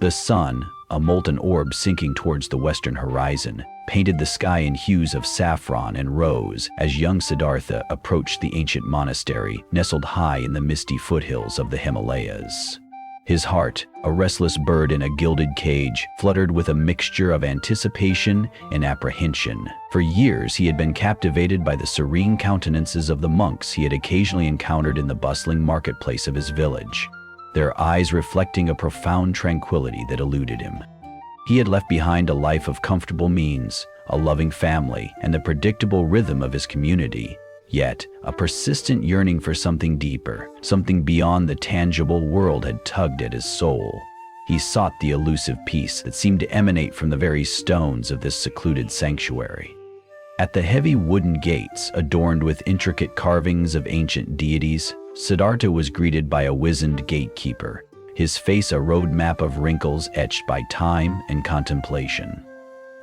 The sun, a molten orb sinking towards the western horizon, painted the sky in hues of saffron and rose as young Siddhartha approached the ancient monastery nestled high in the misty foothills of the Himalayas. His heart, a restless bird in a gilded cage, fluttered with a mixture of anticipation and apprehension. For years he had been captivated by the serene countenances of the monks he had occasionally encountered in the bustling marketplace of his village, their eyes reflecting a profound tranquility that eluded him. He had left behind a life of comfortable means, a loving family, and the predictable rhythm of his community. Yet, a persistent yearning for something deeper, something beyond the tangible world had tugged at his soul. He sought the elusive peace that seemed to emanate from the very stones of this secluded sanctuary. At the heavy wooden gates, adorned with intricate carvings of ancient deities, Siddhartha was greeted by a wizened gatekeeper, his face a roadmap of wrinkles etched by time and contemplation.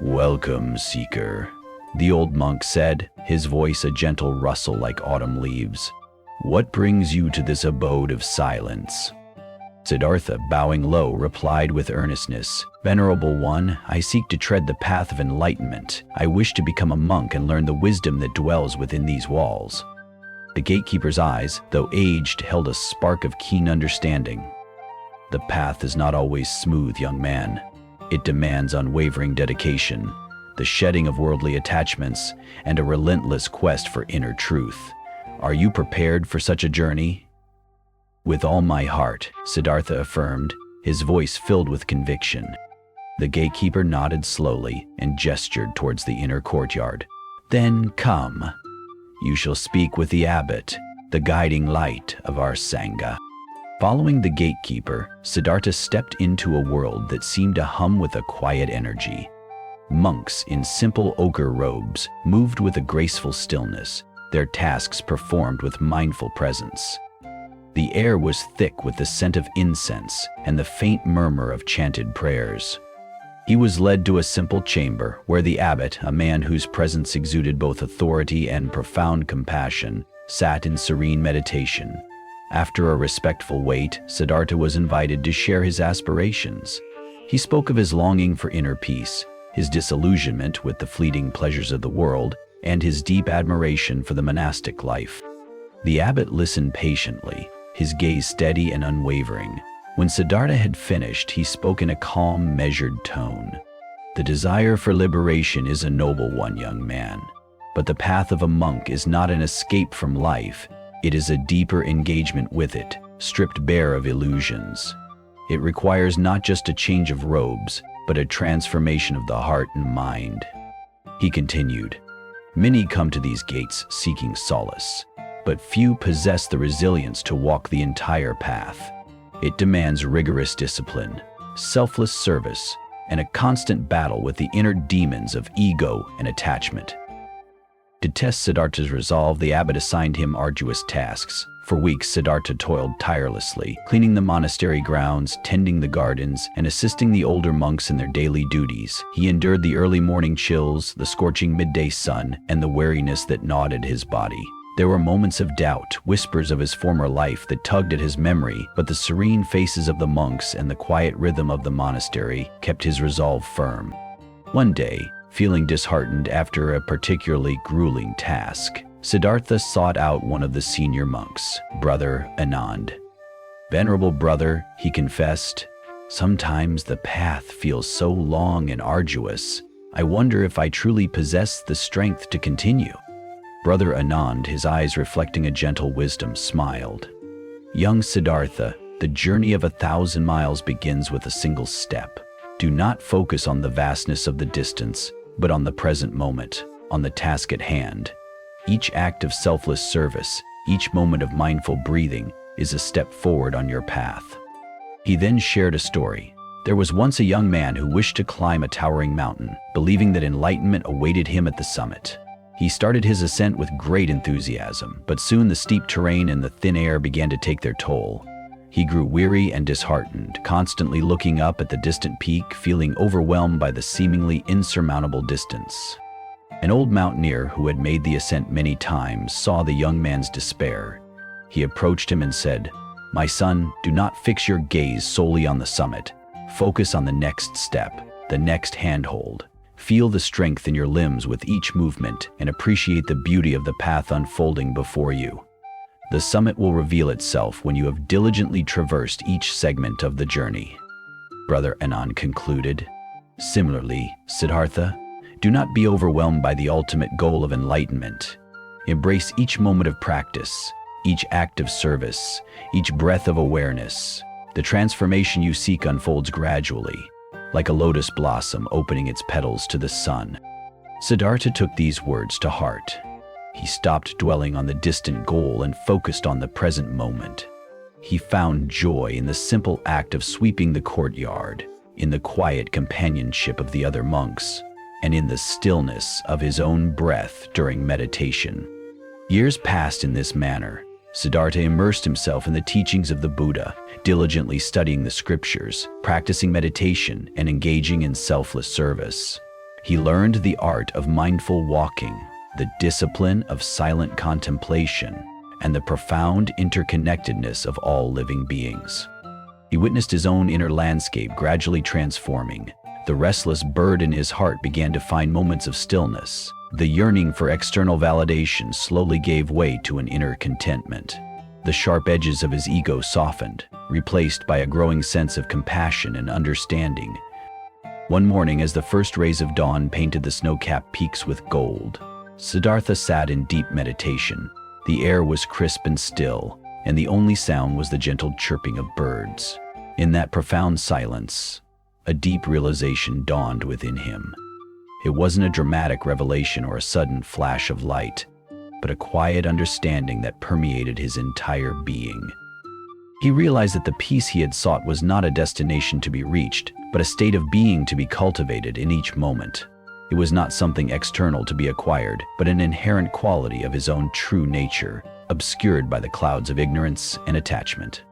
"Welcome, seeker," the old monk said, his voice a gentle rustle like autumn leaves. "What brings you to this abode of silence?" Siddhartha, bowing low, replied with earnestness, "Venerable one, I seek to tread the path of enlightenment. I wish to become a monk and learn the wisdom that dwells within these walls." The gatekeeper's eyes, though aged, held a spark of keen understanding. "The path is not always smooth, young man. It demands unwavering dedication, the shedding of worldly attachments, and a relentless quest for inner truth. Are you prepared for such a journey?" "With all my heart," Siddhartha affirmed, his voice filled with conviction. The gatekeeper nodded slowly and gestured towards the inner courtyard. "Then come. You shall speak with the Abbot, the guiding light of our Sangha." Following the gatekeeper, Siddhartha stepped into a world that seemed to hum with a quiet energy. Monks in simple ochre robes moved with a graceful stillness, their tasks performed with mindful presence. The air was thick with the scent of incense and the faint murmur of chanted prayers. He was led to a simple chamber where the abbot, a man whose presence exuded both authority and profound compassion, sat in serene meditation. After a respectful wait, Siddhartha was invited to share his aspirations. He spoke of his longing for inner peace, his disillusionment with the fleeting pleasures of the world, and his deep admiration for the monastic life. The abbot listened patiently, his gaze steady and unwavering. When Siddhartha had finished, he spoke in a calm, measured tone. "The desire for liberation is a noble one, young man. But the path of a monk is not an escape from life. It is a deeper engagement with it, stripped bare of illusions. It requires not just a change of robes, but a transformation of the heart and mind." He continued, "Many come to these gates seeking solace, but few possess the resilience to walk the entire path. It demands rigorous discipline, selfless service, and a constant battle with the inner demons of ego and attachment." To test Siddhartha's resolve, the abbot assigned him arduous tasks. For weeks, Siddhartha toiled tirelessly, cleaning the monastery grounds, tending the gardens, and assisting the older monks in their daily duties. He endured the early morning chills, the scorching midday sun, and the weariness that gnawed at his body. There were moments of doubt, whispers of his former life that tugged at his memory, but the serene faces of the monks and the quiet rhythm of the monastery kept his resolve firm. One day, feeling disheartened after a particularly grueling task, Siddhartha sought out one of the senior monks, Brother Anand. "Venerable brother," he confessed, "sometimes the path feels so long and arduous. I wonder if I truly possess the strength to continue." Brother Anand, his eyes reflecting a gentle wisdom, smiled. "Young Siddhartha, the journey of 1,000 miles begins with a single step. Do not focus on the vastness of the distance, but on the present moment, on the task at hand. Each act of selfless service, each moment of mindful breathing, is a step forward on your path." He then shared a story. There was once a young man who wished to climb a towering mountain, believing that enlightenment awaited him at the summit. He started his ascent with great enthusiasm, but soon the steep terrain and the thin air began to take their toll. He grew weary and disheartened, constantly looking up at the distant peak, feeling overwhelmed by the seemingly insurmountable distance. An old mountaineer who had made the ascent many times saw the young man's despair. He approached him and said, "My son, do not fix your gaze solely on the summit. Focus on the next step, the next handhold. Feel the strength in your limbs with each movement and appreciate the beauty of the path unfolding before you. The summit will reveal itself when you have diligently traversed each segment of the journey. Brother Anand concluded. Similarly, Siddhartha, do not be overwhelmed by the ultimate goal of enlightenment. Embrace each moment of practice, each act of service, each breath of awareness. The transformation you seek unfolds gradually, like a lotus blossom opening its petals to the sun. Siddhartha took these words to heart. He stopped dwelling on the distant goal and focused on the present moment. He found joy in the simple act of sweeping the courtyard, in the quiet companionship of the other monks, and in the stillness of his own breath during meditation. Years passed in this manner. Siddhartha immersed himself in the teachings of the Buddha, diligently studying the scriptures, practicing meditation, and engaging in selfless service. He learned the art of mindful walking, the discipline of silent contemplation, and the profound interconnectedness of all living beings. He witnessed his own inner landscape gradually transforming. The restless bird in his heart began to find moments of stillness. The yearning for external validation slowly gave way to an inner contentment. The sharp edges of his ego softened, replaced by a growing sense of compassion and understanding. One morning, as the first rays of dawn painted the snow-capped peaks with gold, Siddhartha sat in deep meditation. The air was crisp and still, and the only sound was the gentle chirping of birds. In that profound silence, a deep realization dawned within him. It wasn't a dramatic revelation or a sudden flash of light, but a quiet understanding that permeated his entire being. He realized that the peace he had sought was not a destination to be reached, but a state of being to be cultivated in each moment. It was not something external to be acquired, but an inherent quality of his own true nature, obscured by the clouds of ignorance and attachment.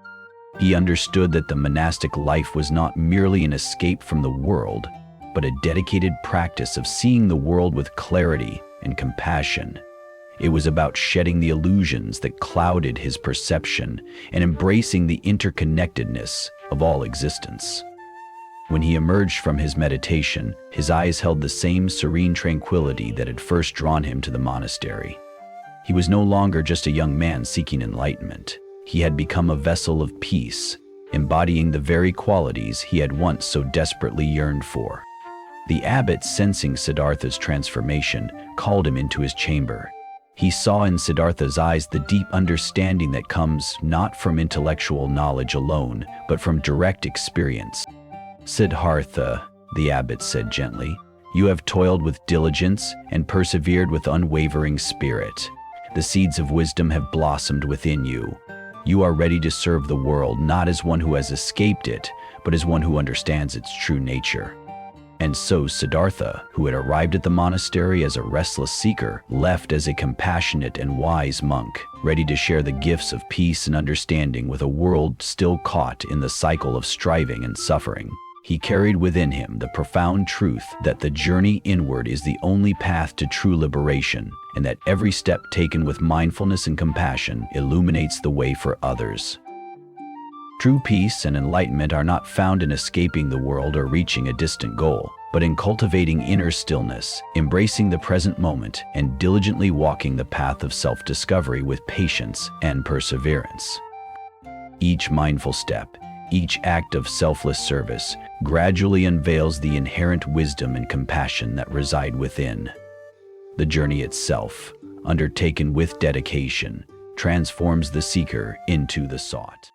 He understood that the monastic life was not merely an escape from the world, but a dedicated practice of seeing the world with clarity and compassion. It was about shedding the illusions that clouded his perception and embracing the interconnectedness of all existence. When he emerged from his meditation, his eyes held the same serene tranquility that had first drawn him to the monastery. He was no longer just a young man seeking enlightenment. He had become a vessel of peace, embodying the very qualities he had once so desperately yearned for. The abbot, sensing Siddhartha's transformation, called him into his chamber. He saw in Siddhartha's eyes the deep understanding that comes not from intellectual knowledge alone, but from direct experience. "Siddhartha," the abbot said gently, "you have toiled with diligence and persevered with unwavering spirit. The seeds of wisdom have blossomed within you. You are ready to serve the world not as one who has escaped it, but as one who understands its true nature." And so Siddhartha, who had arrived at the monastery as a restless seeker, left as a compassionate and wise monk, ready to share the gifts of peace and understanding with a world still caught in the cycle of striving and suffering. He carried within him the profound truth that the journey inward is the only path to true liberation, and that every step taken with mindfulness and compassion illuminates the way for others. True peace and enlightenment are not found in escaping the world or reaching a distant goal, but in cultivating inner stillness, embracing the present moment, and diligently walking the path of self-discovery with patience and perseverance. Each mindful step, each act of selfless service, gradually unveils the inherent wisdom and compassion that reside within. The journey itself, undertaken with dedication, transforms the seeker into the sought.